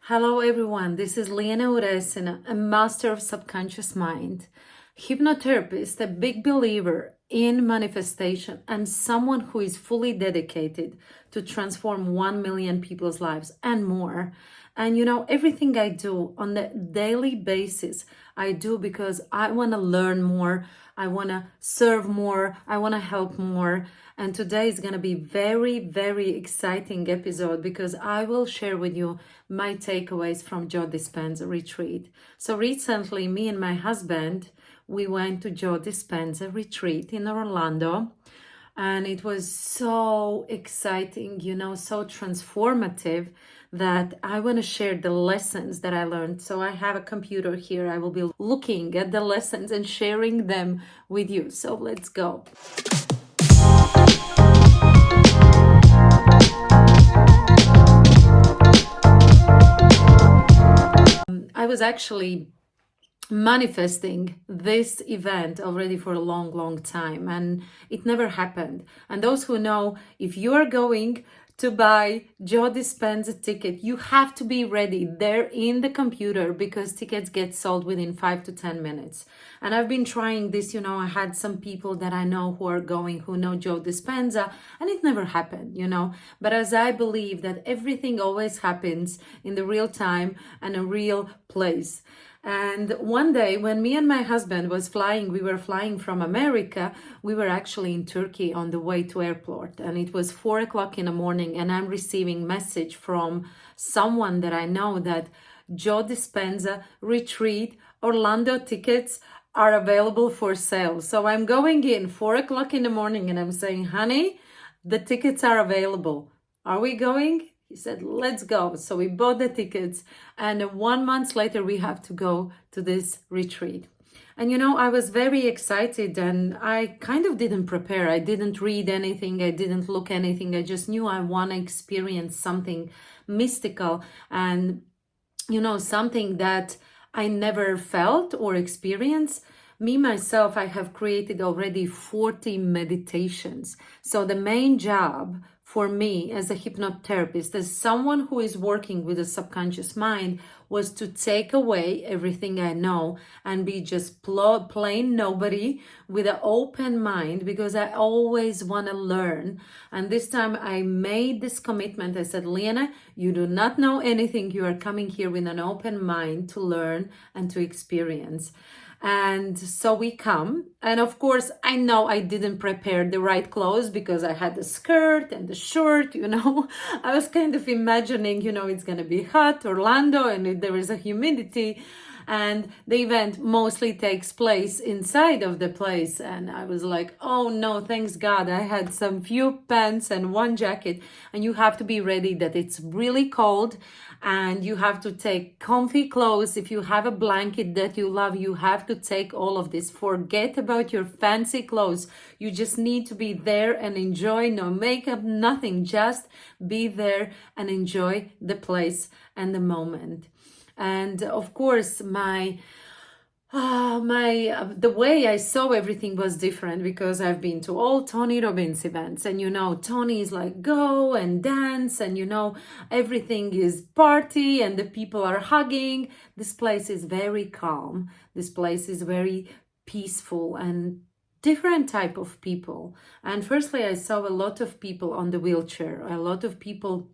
Hello everyone, this is Liana Uresina, a master of subconscious mind, hypnotherapist, a big believer in manifestation, and someone who is fully dedicated to transform 1 million people's lives and more. And everything I do on a daily basis, I do because I want to learn more, I want to serve more, I want to help more. And today is going to be very, very exciting episode because I will share with you my takeaways from Joe Dispenza retreat. So recently, me and my husband, we went to Joe Dispenza retreat in Orlando. And it was so exciting, so transformative that I want to share the lessons that I learned. So I have a computer here. I will be looking at the lessons and sharing them with you. So let's go. I was actually manifesting this event already for a long time, and it never happened. And those who know, if you are going to buy Joe Dispenza ticket, you have to be ready there in the computer because tickets get sold within 5 to 10 minutes. And I've been trying this, I had some people that I know who are going, who know Joe Dispenza, and it never happened, But as I believe that everything always happens in the real time and a real place. And one day when me and my husband was flying, we were flying from America, we were actually in Turkey on the way to airport, and it was 4 o'clock in the morning, and I'm receiving message from someone that I know that Joe Dispenza retreat Orlando tickets are available for sale. So I'm going in 4 o'clock in the morning and I'm saying, honey, the tickets are available. Are we going? He said, let's go. So we bought the tickets, and 1 month later, we have to go to this retreat. And I was very excited, and I kind of didn't prepare. I didn't read anything. I didn't look anything. I just knew I want to experience something mystical and, something that I never felt or experienced. Me, myself, I have created already 40 meditations. So the main job for me as a hypnotherapist, as someone who is working with the subconscious mind, was to take away everything I know and be just plain nobody with an open mind, because I always want to learn. And this time I made this commitment. I said, Liana, you do not know anything. You are coming here with an open mind to learn and to experience. And so we come, and of course I know I didn't prepare the right clothes because I had the skirt and the shirt, I was kind of imagining, it's gonna be hot, Orlando, and there is a humidity, and the event mostly takes place inside of the place. And I was like, oh no, thanks God, I had some few pants and one jacket. And you have to be ready that it's really cold, and you have to take comfy clothes. If you have a blanket that you love, you have to take all of this. Forget about your fancy clothes. You just need to be there and enjoy. No makeup, nothing. Just be there and enjoy the place and the moment. And of course, the way I saw everything was different because I've been to all Tony Robbins events, and Tony is like go and dance, and everything is party and the people are hugging. This place is very calm. This place is very peaceful and different type of people. And firstly, I saw a lot of people on the wheelchair, a lot of people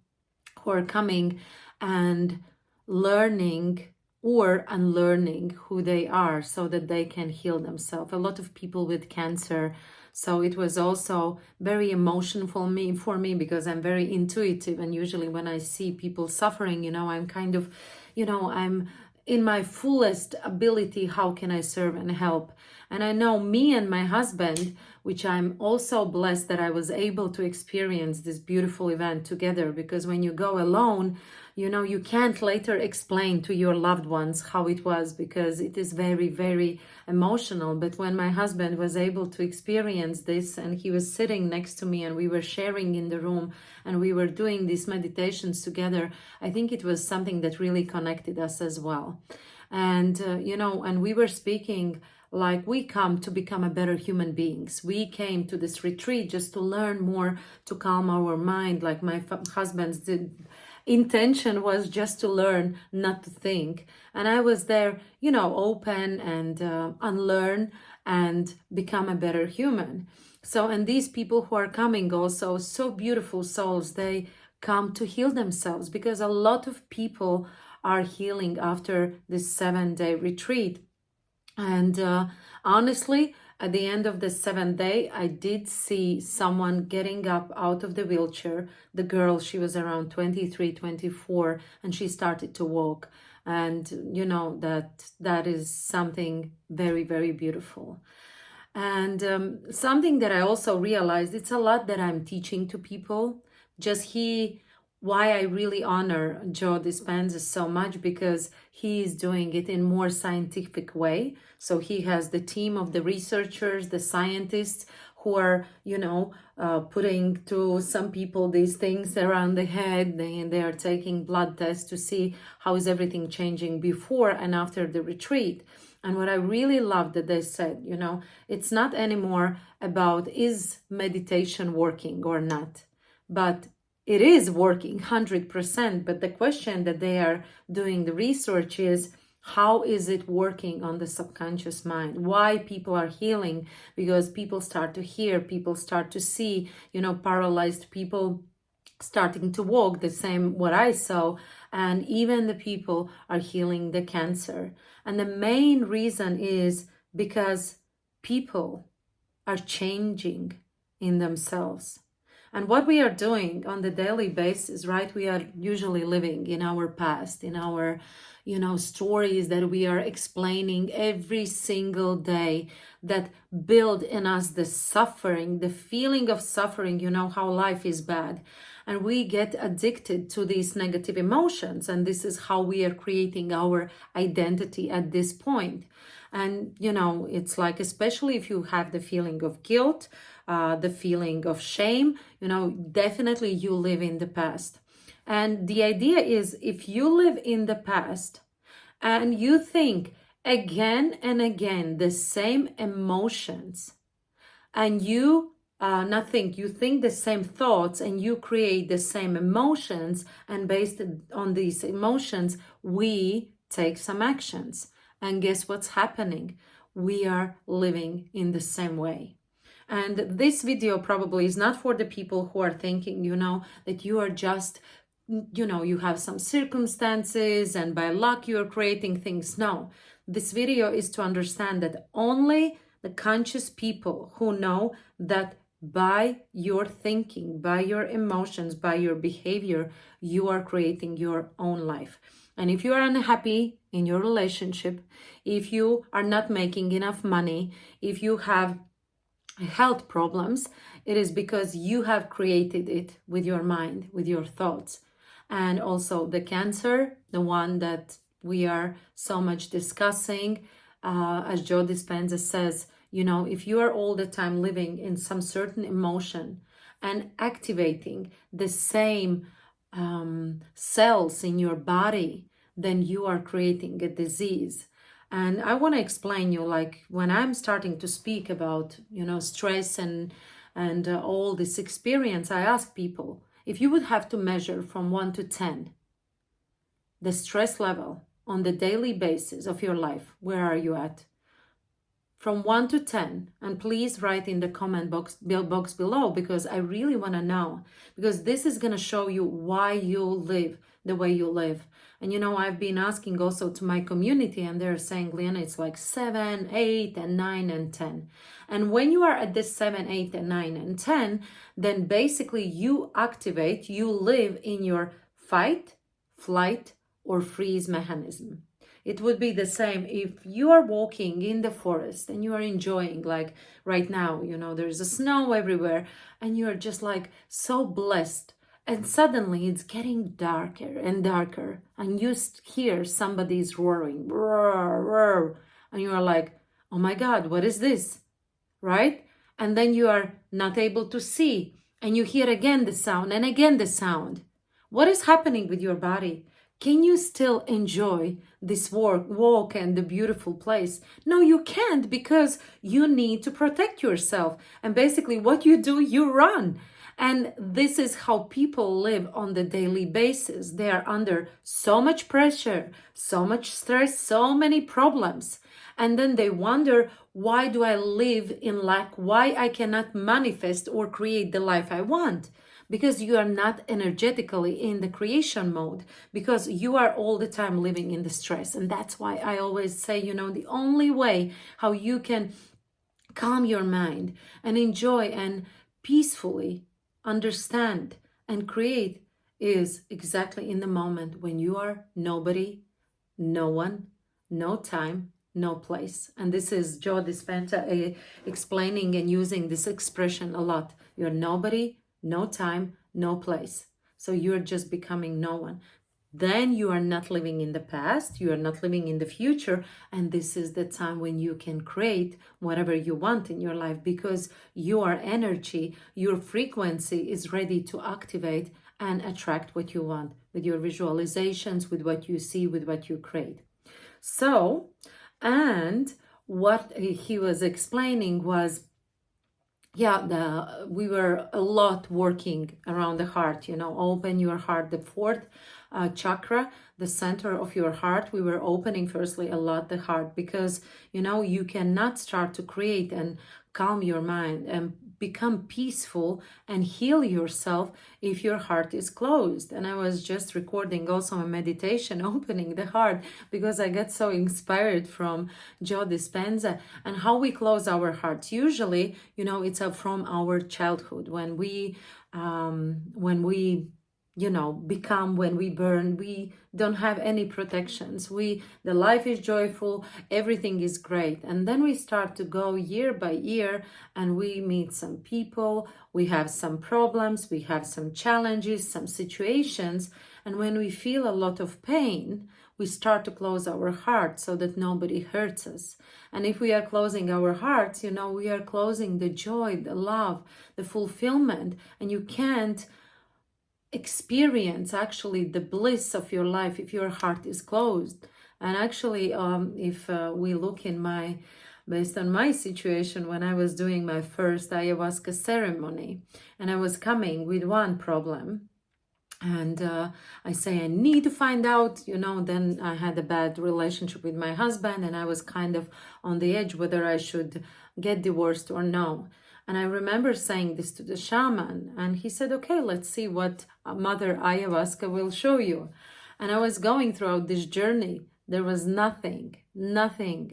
who are coming and learning or unlearning who they are so that they can heal themselves. A lot of people with cancer. So it was also very emotional for me because I'm very intuitive, and usually when I see people suffering, I'm kind of, I'm in my fullest ability, how can I serve and help? And I know me and my husband, which I'm also blessed that I was able to experience this beautiful event together, because when you go alone, you can't later explain to your loved ones how it was, because it is very, very emotional. But when my husband was able to experience this, and he was sitting next to me and we were sharing in the room and we were doing these meditations together, I think it was something that really connected us as well. And, and we were speaking like we come to become a better human beings. We came to this retreat just to learn more, to calm our mind, like my husband did intention was just to learn not to think. And I was there, you know, open and unlearn and become a better human. So, and these people who are coming also, so beautiful souls, they come to heal themselves, because a lot of people are healing after this 7-day retreat. And honestly, at the end of the 7th day, I did see someone getting up out of the wheelchair. The girl, she was around 23, 24, and she started to walk. And you know, that is something very, very beautiful. And something that I also realized, it's a lot that I'm teaching to people. Why I really honor Joe Dispenza so much, because he is doing it in more scientific way. So he has the team of the researchers, the scientists who are, you know, putting to some people these things around the head. They are taking blood tests to see how is everything changing before and after the retreat. And what I really love that they said, you know, it's not anymore about is meditation working or not, but it is working 100%. But the question that they are doing the research is, how is it working on the subconscious mind? Why people are healing? Because people start to hear, people start to see, you know, paralyzed people starting to walk, the same what I saw, and even the people are healing the cancer. And the main reason is because people are changing in themselves. And what we are doing on the daily basis, right? We are usually living in our past, in our, you know, stories that we are explaining every single day that build in us the suffering, the feeling of suffering, you know, how life is bad. And we get addicted to these negative emotions. And this is how we are creating our identity at this point. And, you know, it's like, especially if you have the feeling of guilt, the feeling of shame, you know, definitely you live in the past. And the idea is, if you live in the past and you think again and again the same emotions, and you you think the same thoughts and you create the same emotions, and based on these emotions, we take some actions. And guess what's happening? We are living in the same way. And this video probably is not for the people who are thinking, you know, that you are just, you know, you have some circumstances and by luck you are creating things. No, this video is to understand that only the conscious people who know that by your thinking, by your emotions, by your behavior, you are creating your own life. And if you are unhappy in your relationship, if you are not making enough money, if you have health problems, it is because you have created it with your mind, with your thoughts. And also the cancer, the one that we are so much discussing, as Joe Dispenza says, you know, if you are all the time living in some certain emotion and activating the same cells in your body, then you are creating a disease. And I want to explain you, like, when I'm starting to speak about, you know, stress and all this experience, I ask people, if you would have to measure from 1 to 10 the stress level on the daily basis of your life, where are you at? From 1 to 10, and please write in the comment box below, because I really want to know, because this is going to show you why you live the way you live. And you know, I've been asking also to my community, and they're saying, Liana, it's like 7, 8, and 9, and 10. And when you are at this 7, 8, and 9, and 10, then basically you activate, you live in your fight, flight, or freeze mechanism. It would be the same if you are walking in the forest and you are enjoying, like right now, you know, there's a snow everywhere, and you're just like so blessed. And suddenly it's getting darker and darker, and you hear somebody's roaring, roar, roar, and you are like, oh my God, what is this? Right? And then you are not able to see, and you hear again the sound and again the sound. What is happening with your body? Can you still enjoy this walk and the beautiful place? No, you can't, because you need to protect yourself. And basically what you do, you run. And this is how people live on the daily basis. They are under so much pressure, so much stress, so many problems. And then they wonder, why do I live in lack? Why I cannot manifest or create the life I want? Because you are not energetically in the creation mode, because you are all the time living in the stress. And that's why I always say, the only way how you can calm your mind and enjoy and peacefully understand and create is exactly in the moment when you are nobody, no one, no time, no place. And this is Joe Dispenza explaining and using this expression a lot. You're nobody, no time, no place. So you're just becoming no one. Then you are not living in the past, you are not living in the future, and this is the time when you can create whatever you want in your life, because your energy, your frequency is ready to activate and attract what you want with your visualizations, with what you see, with what you create. So, and what he was explaining was, we were a lot working around the heart, open your heart, the fourth chakra, the center of your heart. We were opening firstly a lot the heart, because you cannot start to create and calm your mind and become peaceful and heal yourself if your heart is closed. And I was just recording also a meditation opening the heart, because I get so inspired from Joe Dispenza and how we close our hearts. Usually, it's from our childhood, when we become, when we burn, we don't have any protections. The life is joyful, everything is great. And then we start to go year by year, and we meet some people, we have some problems, we have some challenges, some situations. And when we feel a lot of pain, we start to close our heart so that nobody hurts us. And if we are closing our hearts, we are closing the joy, the love, the fulfillment, and you can't experience actually the bliss of your life if your heart is closed. And actually, if we look based on my situation, when I was doing my first ayahuasca ceremony, and I was coming with one problem, and I say, I need to find out, then I had a bad relationship with my husband, and I was kind of on the edge whether I should get divorced or no. And I remember saying this to the shaman, and he said, okay, let's see what Mother Ayahuasca will show you. And I was going throughout this journey. There was nothing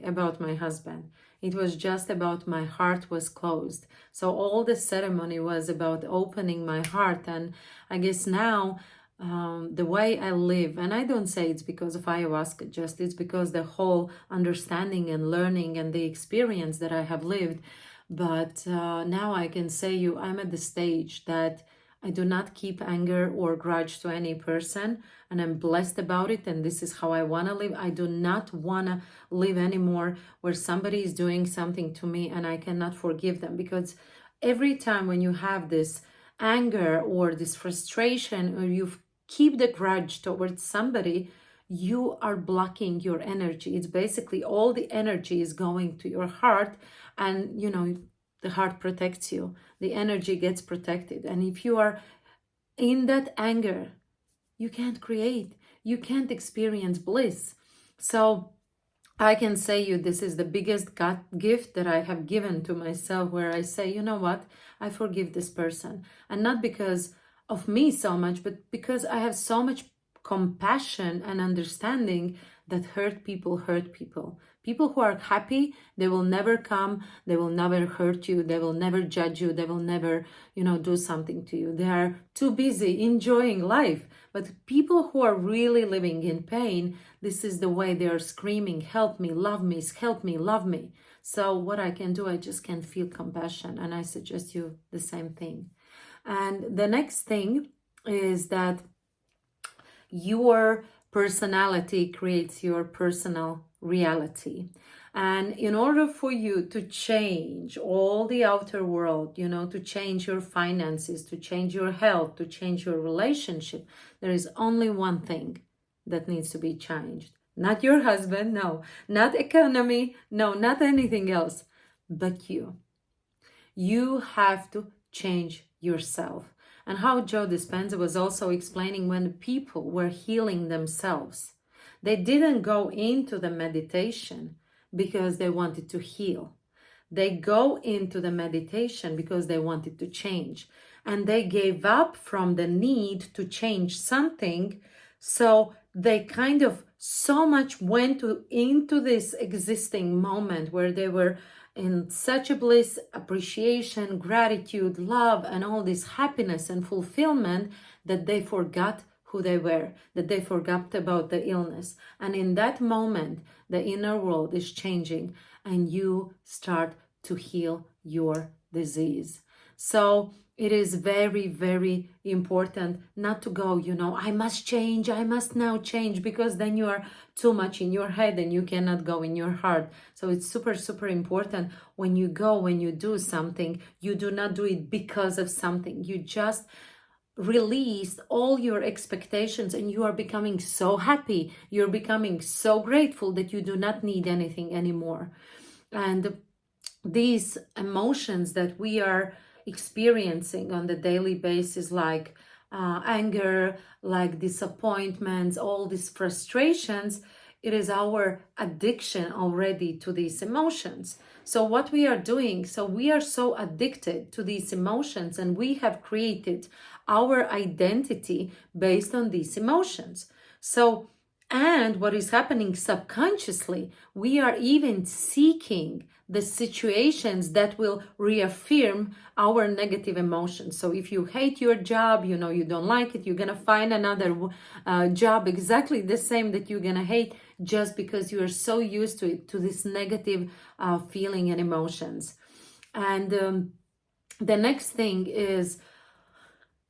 about my husband. It was just about my heart was closed. So all the ceremony was about opening my heart. And I guess now the way I live, and I don't say it's because of ayahuasca, just it's because the whole understanding and learning and the experience that I have lived. But now I can say I'm at the stage that I do not keep anger or grudge to any person, and I'm blessed about it, and this is how I want to live. I do not want to live anymore where somebody is doing something to me and I cannot forgive them, because every time when you have this anger or this frustration, or you keep the grudge towards somebody, you are blocking your energy. It's basically all the energy is going to your heart, and the heart protects you. The energy gets protected. And if you are in that anger, you can't create, you can't experience bliss. So I can say this is the biggest gift that I have given to myself, where I say, you know what, I forgive this person. And not because of me so much, but because I have so much compassion and understanding that hurt people. People who are happy, they will never come, they will never hurt you, they will never judge you, they will never, do something to you. They are too busy enjoying life. But people who are really living in pain, this is the way they are screaming, help me, love me, help me, love me. So what I can do, I just can feel compassion, and I suggest you the same thing. And the next thing is that your personality creates your personal reality. And in order for you to change all the outer world, to change your finances, to change your health, to change your relationship, there is only one thing that needs to be changed. Not your husband, no. Not economy, no. Not anything else, but you. You have to change yourself. And how Joe Dispenza was also explaining when people were healing themselves. They didn't go into the meditation because they wanted to heal. They go into the meditation because they wanted to change. And they gave up from the need to change something. So they kind of so much went into this existing moment where they were in such a bliss, appreciation, gratitude, love, and all this happiness and fulfillment that they forgot who they were, that they forgot about the illness. And in that moment, the inner world is changing and you start to heal your disease. So it is very, very important not to go, I must change, I must now change, because then you are too much in your head and you cannot go in your heart. So it's super, super important when you do something, you do not do it because of something. You just release all your expectations and you are becoming so happy. You're becoming so grateful that you do not need anything anymore. And these emotions that we are experiencing on the daily basis, like anger, like disappointments, all these frustrations, it is our addiction already to these emotions. So what we are doing, so we are so addicted to these emotions and we have created our identity based on these emotions. So, and what is happening subconsciously, we are even seeking the situations that will reaffirm our negative emotions. So if you hate your job, you don't like it, you're going to find another job exactly the same that you're going to hate, just because you are so used to it, to this negative feeling and emotions. And the next thing is,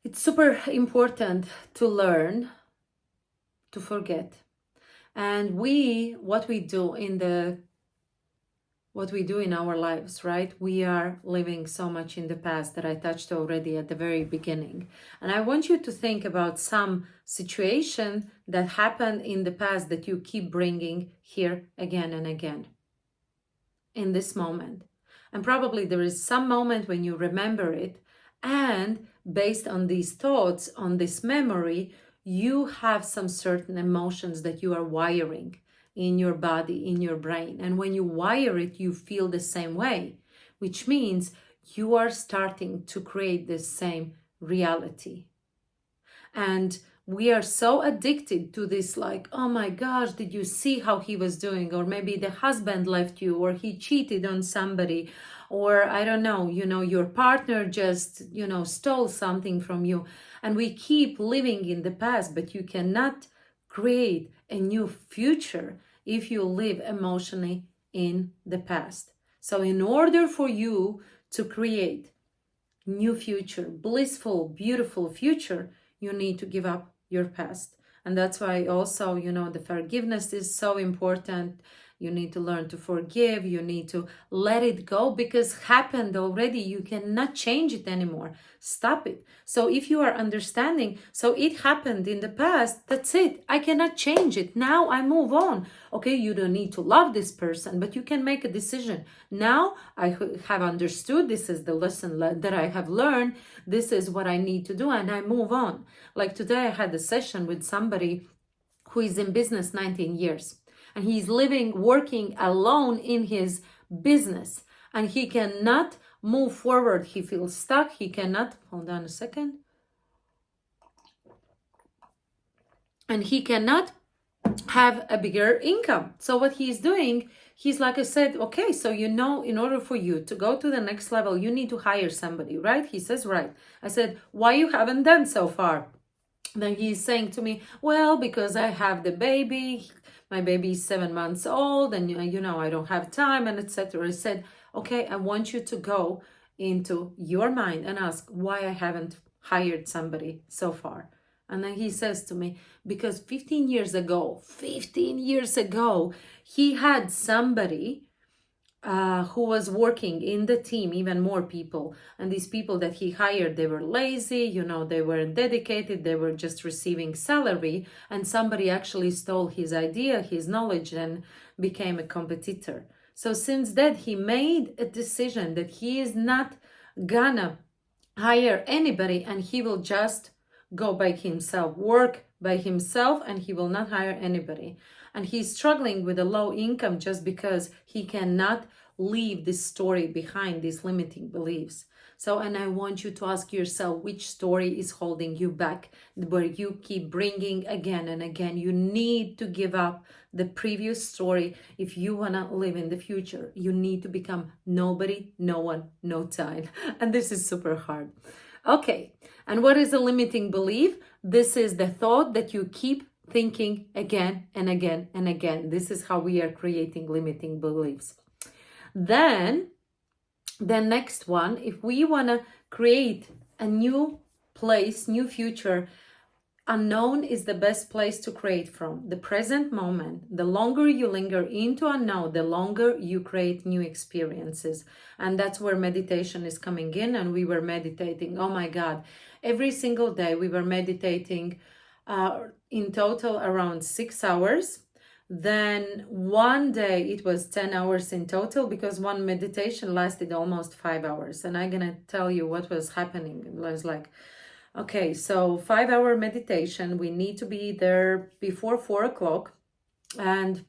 it's super important to learn to forget. And what we do in our lives, right? We are living so much in the past that I touched already at the very beginning. And I want you to think about some situation that happened in the past that you keep bringing here again and again in this moment. And probably there is some moment when you remember it, and based on these thoughts, on this memory, you have some certain emotions that you are wiring in your body, in your brain. And when you wire it, you feel the same way, which means you are starting to create this same reality. And we are so addicted to this, like, oh my gosh, did you see how he was doing? Or maybe the husband left you, or he cheated on somebody, or I don't know, your partner just, stole something from you. And we keep living in the past, but you cannot create a new future if you live emotionally in the past. So in order for you to create new future, blissful, beautiful future, you need to give up your past. And that's why also, the forgiveness is so important. You need to learn to forgive. You need to let it go, because happened already. You cannot change it anymore. Stop it. So if you are understanding, so it happened in the past, that's it. I cannot change it. Now I move on. Okay, you don't need to love this person, but you can make a decision. Now I have understood, this is the lesson that I have learned. This is what I need to do, and I move on. Like today I had a session with somebody who is in business 19 years. And he's working alone in his business. And he cannot move forward. He feels stuck. He cannot, hold on a second. And he cannot have a bigger income. So what he's doing, he's like I said, okay, so in order for you to go to the next level, you need to hire somebody, right? He says, right. I said, why you haven't done so far? Then he's saying to me, well, because I have the baby. My baby is 7 months old, and I don't have time, and etc. I said, okay, I want you to go into your mind and ask why I haven't hired somebody so far. And then he says to me, because 15 years ago, he had somebody who was working in the team, even more people. And these people that he hired, they were lazy, they weren't dedicated, they were just receiving salary. And somebody actually stole his idea, his knowledge, and became a competitor. So since then, he made a decision that he is not gonna hire anybody, and he will just go by himself, work by himself, and he will not hire anybody. And he's struggling with a low income just because he cannot leave this story behind, these limiting beliefs. So, and I want you to ask yourself which story is holding you back, where you keep bringing again and again. You need to give up the previous story if you want to live in the future. You need to become nobody, no one, no time. And this is super hard. Okay, and what is a limiting belief? This is the thought that you keep thinking again and again and again. This is how we are creating limiting beliefs. Then the next one, if we want to create a new place, new future, unknown is the best place to create from. The present moment, the longer you linger into unknown, the longer you create new experiences. And that's where meditation is coming in. And we were meditating, oh my God, every single day we were meditating in total around 6 hours. Then one day it was 10 hours in total, because one meditation lasted almost 5 hours. And I'm gonna tell you what was happening. It was like, okay, so 5 hour meditation, we need to be there before 4 o'clock. And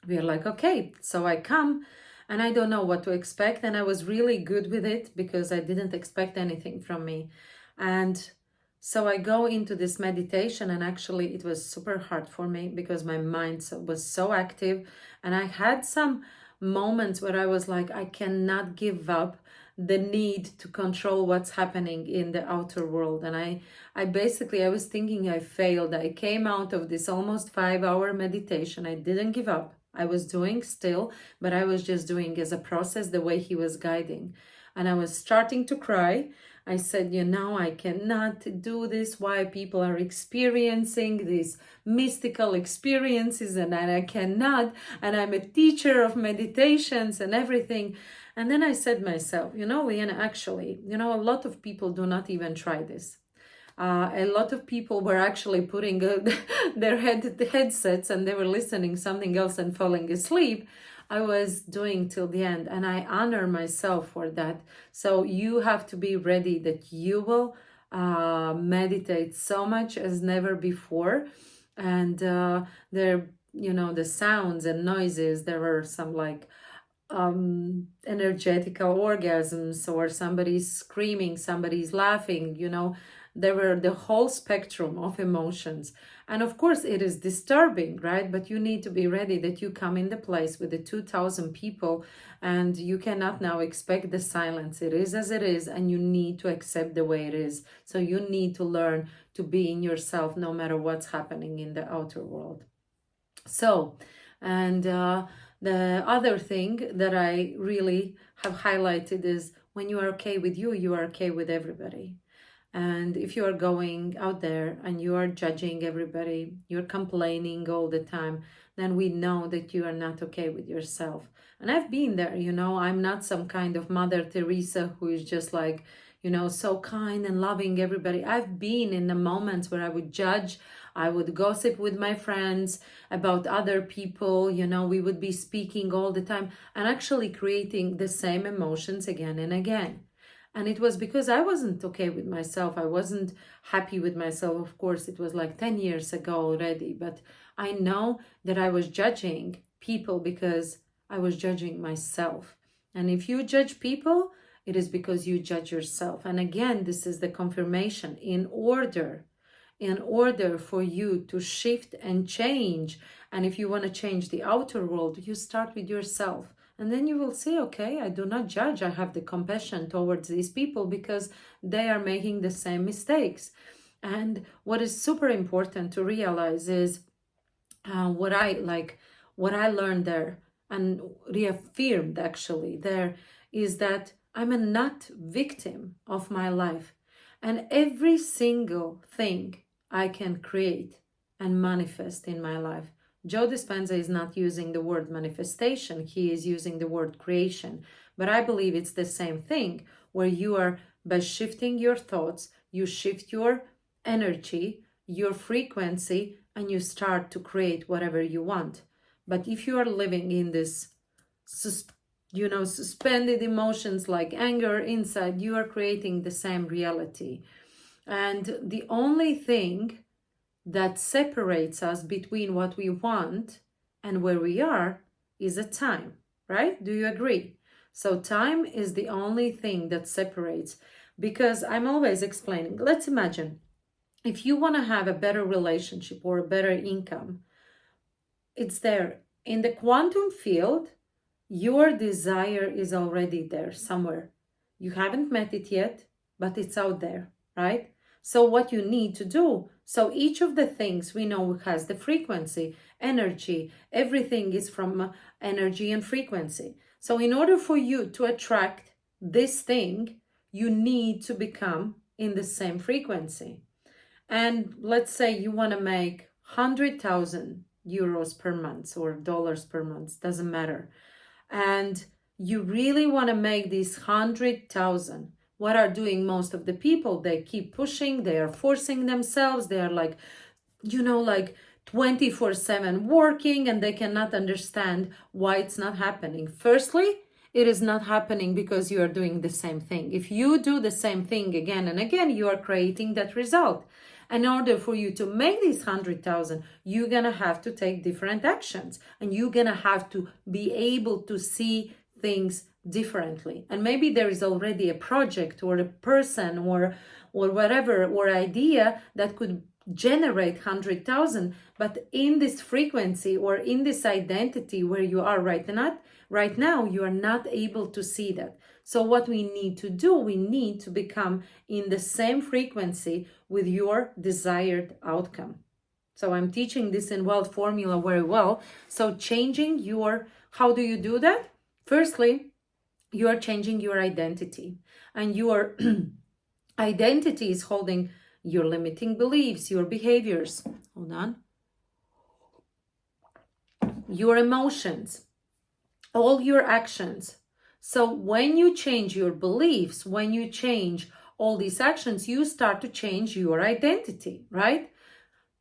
we're like, okay, so I come and I don't know what to expect. And I was really good with it because I didn't expect anything from me. And so I go into this meditation, and actually it was super hard for me because my mind was so active. And I had some moments where I was like, I cannot give up the need to control what's happening in the outer world. And I was thinking I failed. I came out of this almost 5 hour meditation. I didn't give up. I was doing still, but I was just doing as a process the way he was guiding. And I was starting to cry. I said, I cannot do this. Why people are experiencing these mystical experiences and I cannot. And I'm a teacher of meditations and everything. And then I said myself, Leanna, actually, a lot of people do not even try this. A lot of people were actually putting their headsets and they were listening something else and falling asleep. I was doing till the end, and I honor myself for that. So you have to be ready that you will meditate so much as never before. And there, the sounds and noises, there were some like energetical orgasms, or somebody's screaming, somebody's laughing, there were the whole spectrum of emotions. And of course it is disturbing, right? But you need to be ready that you come in the place with the 2,000 people, and you cannot now expect the silence. It is as it is, and you need to accept the way it is. So you need to learn to be in yourself no matter what's happening in the outer world. So, and the other thing that I really have highlighted is when you are okay with you, you are okay with everybody. And if you are going out there and you are judging everybody, you're complaining all the time, then we know that you are not okay with yourself. And I've been there, I'm not some kind of Mother Teresa who is just like, so kind and loving everybody. I've been in the moments where I would judge, I would gossip with my friends about other people, we would be speaking all the time and actually creating the same emotions again and again. And it was because I wasn't okay with myself. I wasn't happy with myself. Of course, it was like 10 years ago already. But I know that I was judging people because I was judging myself. And if you judge people, it is because you judge yourself. And again, this is the confirmation. In order for you to shift and change, and if you want to change the outer world, you start with yourself. And then you will see, okay, I do not judge. I have the compassion towards these people because they are making the same mistakes. And what is super important to realize is what I learned there and reaffirmed actually there is that I'm a not victim of my life. And every single thing I can create and manifest in my life. Joe Dispenza is not using the word manifestation, he is using the word creation. But I believe it's the same thing, where you are, by shifting your thoughts, you shift your energy, your frequency, and you start to create whatever you want. But if you are living in this suspended emotions like anger inside, you are creating the same reality. And the only thing that separates us between what we want and where we are is a time, right? Do you agree? So time is the only thing that separates, because I'm always explaining. Let's imagine if you want to have a better relationship or a better income, it's there. In the quantum field, your desire is already there somewhere. You haven't met it yet, but it's out there, right? So what you need to do, so each of the things we know has the frequency, energy, everything is from energy and frequency. So in order for you to attract this thing, you need to become in the same frequency. And let's say you want to make 100,000 euros per month or dollars per month, doesn't matter. And you really want to make these 100,000. What are doing most of the people? They keep pushing, they are forcing themselves, they are like 24/7 working, and they cannot understand why it's not happening. Firstly, it is not happening because you are doing the same thing. If you do the same thing again and again, you are creating that result. In order for you to make these 100,000, you're going to have to take different actions, and you're going to have to be able to see things differently. And maybe there is already a project or a person or whatever, or idea that could generate 100,000, but in this frequency or in this identity where you are right now, you are not able to see that. So what we need to do, we need to become in the same frequency with your desired outcome. So I'm teaching this in Wealth Formula very well. So changing how do you do that? Firstly, you are changing your identity, and your identity is holding your limiting beliefs, your behaviors. Hold on. Your emotions, all your actions. So when you change your beliefs, when you change all these actions, you start to change your identity, right?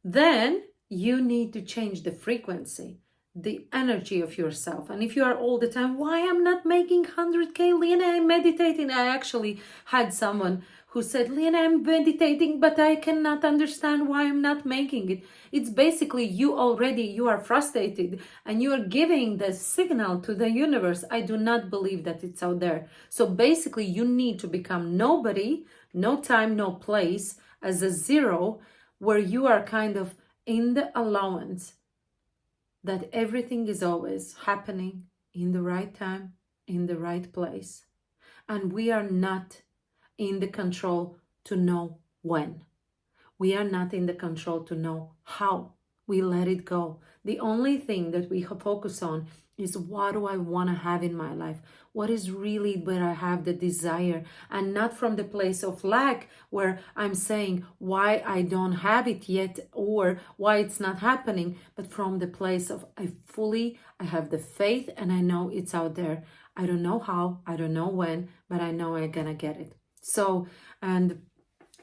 Then you need to change the frequency, the energy of yourself. And if you are all the time, why I'm not making 100K, Lena, I'm meditating. I actually had someone who said, Lena, I'm meditating, but I cannot understand why I'm not making it. It's basically you are frustrated, and you are giving the signal to the universe. I do not believe that it's out there. So basically you need to become nobody, no time, no place, as a zero, where you are kind of in the allowance that everything is always happening in the right time, in the right place. And we are not in the control to know when. We are not in the control to know how. We let it go. The only thing that we focus on is, what do I want to have in my life? What is really where I have the desire? And not from the place of lack, where I'm saying why I don't have it yet or why it's not happening, but from the place of I have the faith, and I know it's out there. I don't know how, I don't know when, but I know I'm gonna get it. So, and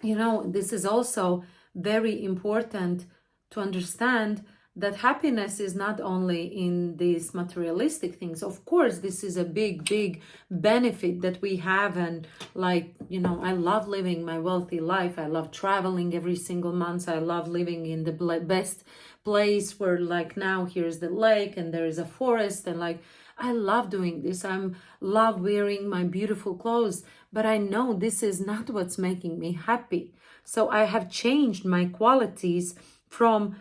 this is also very important to understand, that happiness is not only in these materialistic things. Of course, this is a big benefit that we have. And I love living my wealthy life. I love traveling every single month. I love living in the best place where, like now, here's the lake and there is a forest, and I love doing this. I love wearing my beautiful clothes, but I know this is not what's making me happy. So I have changed my qualities from,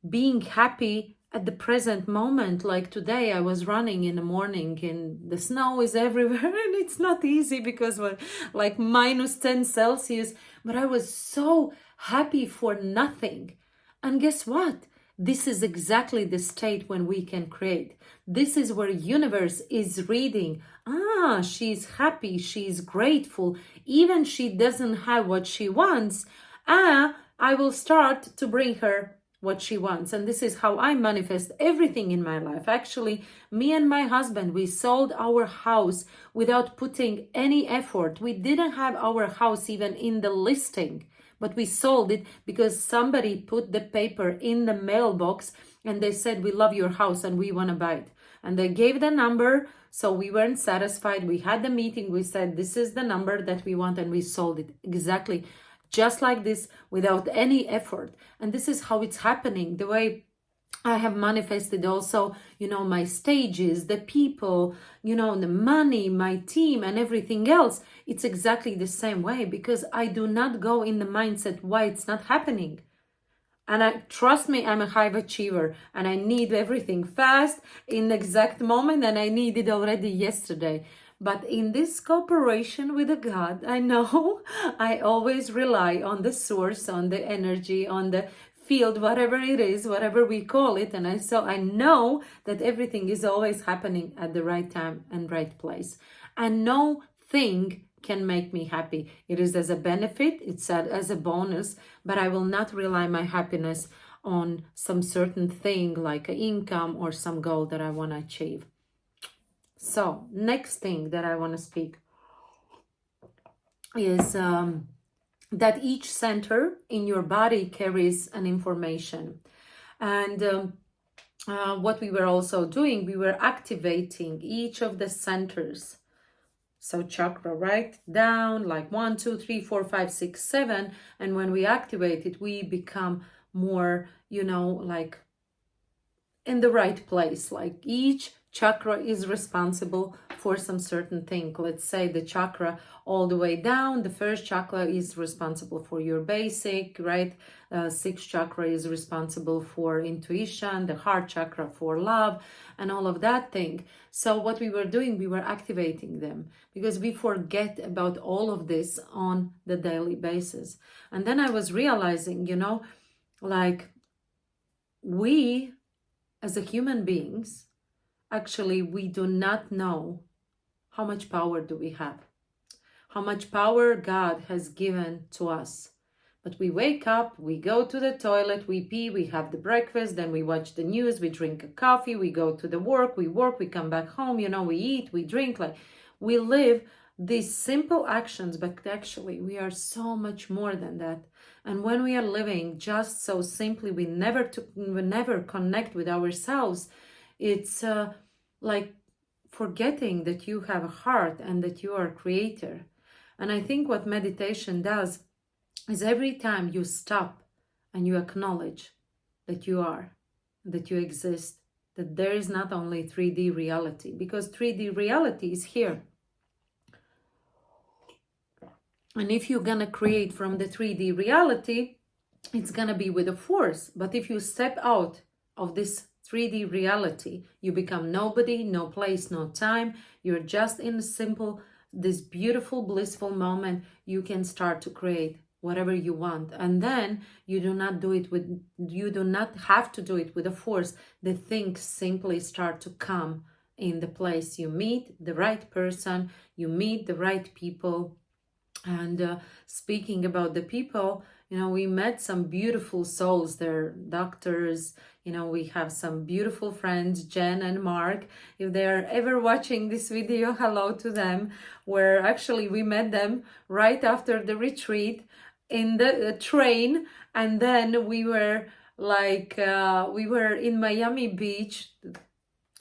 being happy at the present moment. Like today, I was running in the morning and the snow is everywhere, and it's not easy because we're like -10°C, but I was so happy for nothing. And guess what? This is exactly the state when we can create. This is where universe is reading. She's happy, she's grateful, even she doesn't have what she wants. I will start to bring her what she wants. And this is how I manifest everything in my life. Actually, me and my husband, we sold our house without putting any effort. We didn't have our house even in the listing, but we sold it because somebody put the paper in the mailbox and they said, we love your house and we want to buy it. And they gave the number, so we weren't satisfied. We had the meeting, we said this is the number that we want, and we sold it exactly just like this, without any effort. And this is how it's happening, the way I have manifested also, my stages, the people, the money, my team, and everything else. It's exactly the same way, because I do not go in the mindset why it's not happening. And trust me, I'm a high achiever, and I need everything fast in the exact moment, and I need it already yesterday. But in this cooperation with the God, I know I always rely on the source, on the energy, on the field, whatever it is, whatever we call it. And I know that everything is always happening at the right time and right place. And no thing can make me happy. It is as a benefit, it's as a bonus, but I will not rely my happiness on some certain thing like an income or some goal that I want to achieve. So next thing that I want to speak is that each center in your body carries an information. And what we were also doing, we were activating each of the centers. So chakra, right? Down, like 1, 2, 3, 4, 5, 6, 7. And when we activate it, we become more, like in the right place. Like each chakra is responsible for some certain thing. Let's say the chakra all the way down, the first chakra is responsible for your basic, right? Sixth chakra is responsible for intuition, the heart chakra for love, and all of that thing. So what we were doing, we were activating them, because we forget about all of this on the daily basis. And then I was realizing, like we as a human beings, actually, we do not know how much power do we have, how much power God has given to us. But we wake up, we go to the toilet, we pee, we have the breakfast, then we watch the news, we drink a coffee, we go to the work, we come back home, we eat, we drink, like we live these simple actions, but actually we are so much more than that. And when we are living just so simply, we never connect with ourselves. It's like forgetting that you have a heart and that you are a creator. And I think what meditation does is every time you stop and you acknowledge that you are, that you exist, that there is not only 3D reality, because 3D reality is here. And if you're gonna create from the 3D reality, it's gonna be with a force. But if you step out of this 3D reality, you become nobody, no place, no time. You're just in this beautiful, blissful moment. You can start to create whatever you want. And then you do not have to do it with a force. The things simply start to come in the place. You meet the right person, you meet the right people. And speaking about the people, we met some beautiful souls. They're doctors. We have some beautiful friends, Jen and Mark. If they are ever watching this video, hello to them. Where actually we met them right after the retreat in the train. And then we were in Miami Beach,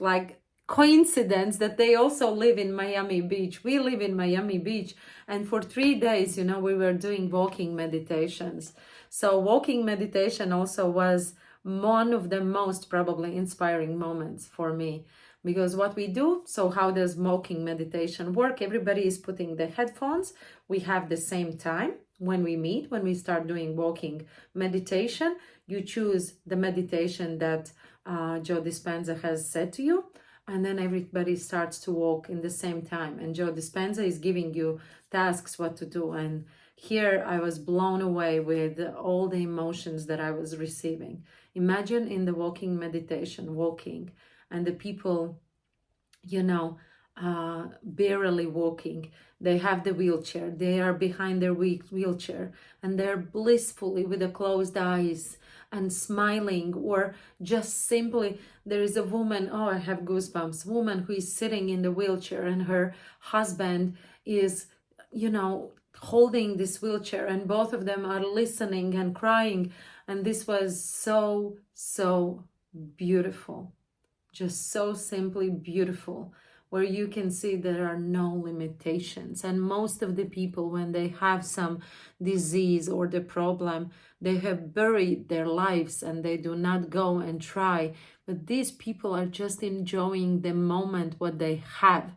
like coincidence that they also live in Miami Beach. We live in Miami Beach, and for 3 days, we were doing walking meditations. So walking meditation also was one of the most probably inspiring moments for me, because what we do, so how does walking meditation work? Everybody is putting the headphones. We have the same time when we meet, when we start doing walking meditation. You choose the meditation that Joe Dispenza has said to you, and then everybody starts to walk in the same time. And Joe Dispenza is giving you tasks what to do. And here I was blown away with all the emotions that I was receiving. Imagine in the walking meditation, walking, and the people, barely walking. They have the wheelchair. They are behind their wheelchair, and they're blissfully with the closed eyes and smiling, or just simply there is a woman, oh, I have goosebumps, woman who is sitting in the wheelchair, and her husband is, holding this wheelchair, and both of them are listening and crying. And this was so beautiful. just so simply beautiful, where you can see there are no limitations. And most of the people, when they have some disease or the problem, they have buried their lives and they do not go and try. But these people are just enjoying the moment, what they have,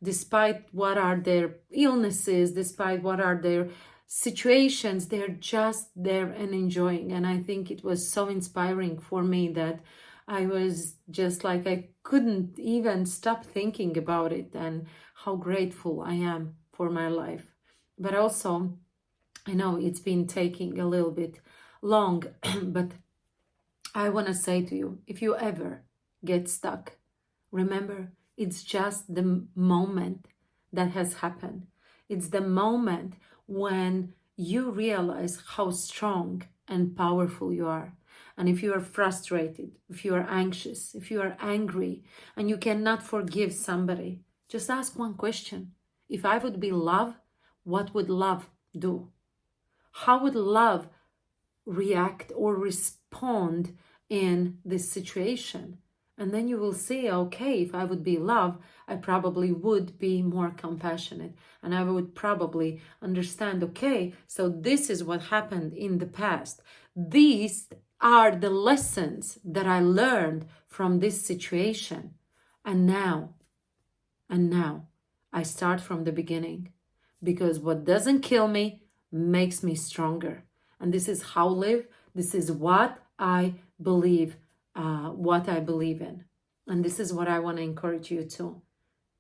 despite what are their illnesses, despite what are their situations, they're just there and enjoying. And I think it was so inspiring for me that I was just like, I couldn't even stop thinking about it and how grateful I am for my life. But also, I know it's been taking a little bit long, but I want to say to you, if you ever get stuck, remember, it's just the moment that has happened. It's the moment when you realize how strong and powerful you are. And if you are frustrated, if you are anxious, if you are angry, and you cannot forgive somebody, just ask one question. If I would be love, what would love do? How would love react or respond in this situation? And then you will see, okay, if I would be love, I probably would be more compassionate. And I would probably understand, okay, so this is what happened in the past. These are the lessons that I learned from this situation. And now, I start from the beginning. Because what doesn't kill me makes me stronger. And this is how I live. This is what I believe in. And this is what I want to encourage you to.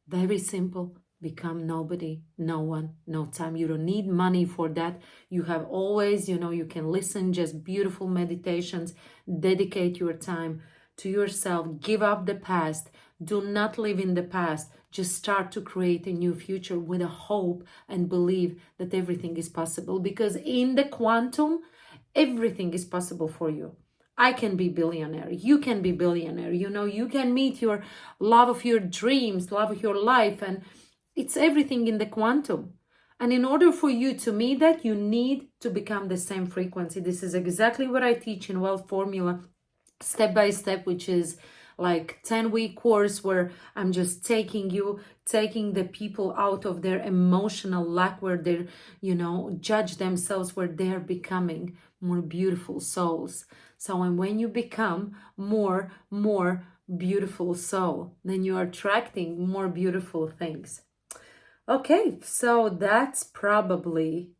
Very simple. Become nobody, no one, no time. You don't need money for that. You have always, you can listen just beautiful meditations. Dedicate your time to yourself. Give up the past. Do not live in the past. Just start to create a new future with a hope and believe that everything is possible. Because in the quantum, everything is possible for you. I can be billionaire. You can be billionaire. You can meet your love of your dreams, love of your life. And it's everything in the quantum. And in order for you to meet that, you need to become the same frequency. This is exactly what I teach in Wealth Formula, step by step, which is like 10-week course where I'm just taking the people out of their emotional lack, where they're, judge themselves, where they're becoming more beautiful souls. So, and when you become more beautiful soul, then you are attracting more beautiful things. Okay, so that's probably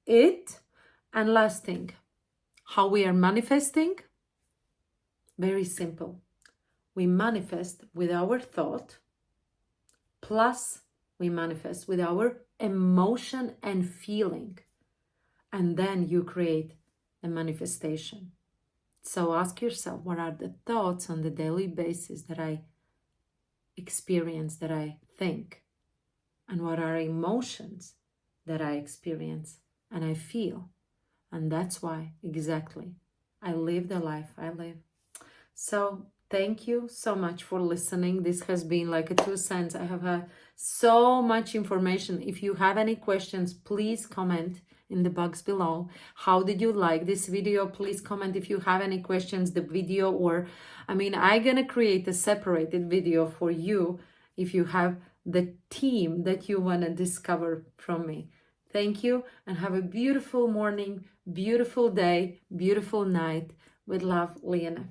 it. And last thing, how we are manifesting? Very simple. We manifest with our thought, plus we manifest with our emotion and feeling. And then you create a manifestation. So ask yourself, what are the thoughts on the daily basis that I experience, that I think? And what are emotions that I experience and I feel? And that's why exactly I live the life I live. So thank you so much for listening. This has been like a 2 cents. I have had so much information. If you have any questions, please comment in the box below. How did you like this video? Please comment if you have any questions, the video, or I'm gonna create a separated video for you if you have the team that you want to discover from me. Thank you, and have a beautiful morning, beautiful day, beautiful night. With love, Liana.